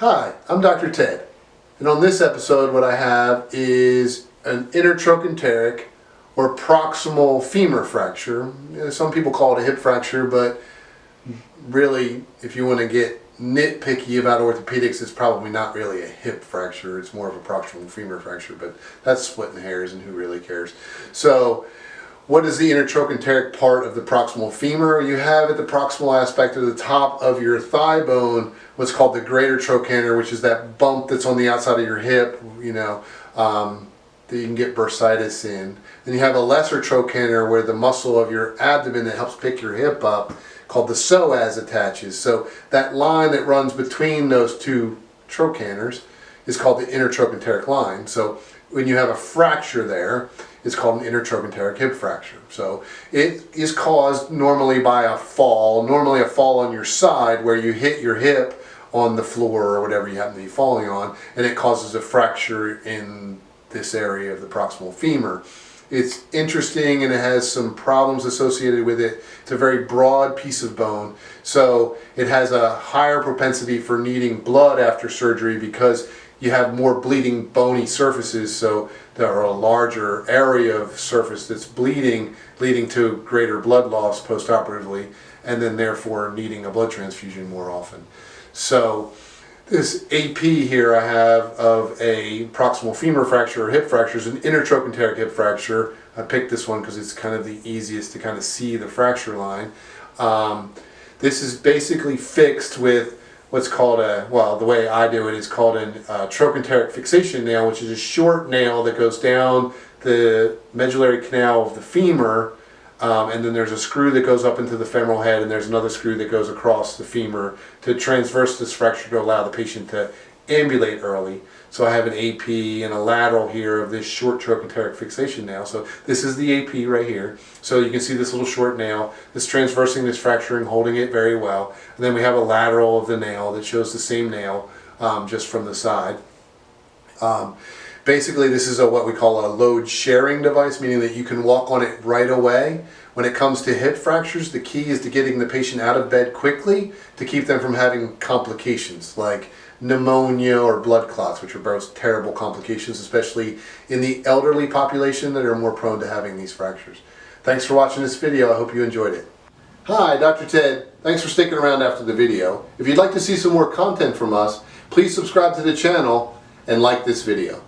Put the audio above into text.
Hi, I'm Dr. Ted, and on this episode what I have is an intertrochanteric or proximal femur fracture. Some people call it a hip fracture, but really if you want to get nitpicky about orthopedics, it's probably not really a hip fracture, it's more of a proximal femur fracture, but that's splitting hairs and who really cares. So what is the intertrochanteric part of the proximal femur? You have at the proximal aspect of the top of your thigh bone what's called the greater trochanter, which is that bump that's on the outside of your hip, that you can get bursitis in. Then you have a lesser trochanter where the muscle of your abdomen that helps pick your hip up, called the psoas, attaches. So that line that runs between those two trochanters is called the intertrochanteric line. So when you have a fracture there, it's called an intertrochanteric hip fracture. So it is caused normally by a fall, normally a fall on your side where you hit your hip on the floor or whatever you happen to be falling on, and it causes a fracture in this area of the proximal femur. It's interesting and it has some problems associated with it. It's a very broad piece of bone, so it has a higher propensity for needing blood after surgery because you have more bleeding bony surfaces, so there are a larger area of surface that's bleeding, leading to greater blood loss post-operatively, and then therefore needing a blood transfusion more often. So this AP here I have of a proximal femur fracture or hip fracture is an intertrochanteric hip fracture. I picked this one because it's kind of the easiest to kind of see the fracture line. This is basically fixed with what's called the way I do it is called a trochanteric fixation nail, which is a short nail that goes down the medullary canal of the femur, and then there's a screw that goes up into the femoral head, and there's another screw that goes across the femur to transverse this fracture to allow the patient to ambulate early. So I have an AP and a lateral here of this short trochanteric fixation nail. So this is the AP right here. So you can see this little short nail that's transversing this fracture and holding it very well. And then we have a lateral of the nail that shows the same nail just from the side. Basically this is what we call a load sharing device, meaning that you can walk on it right away. When it comes to hip fractures, the key is to getting the patient out of bed quickly to keep them from having complications like pneumonia or blood clots, which are both terrible complications, especially in the elderly population that are more prone to having these fractures. Thanks for watching this video. I hope you enjoyed it. Hi, Dr. Ted. Thanks for sticking around after the video. If you'd like to see some more content from us, please subscribe to the channel and like this video.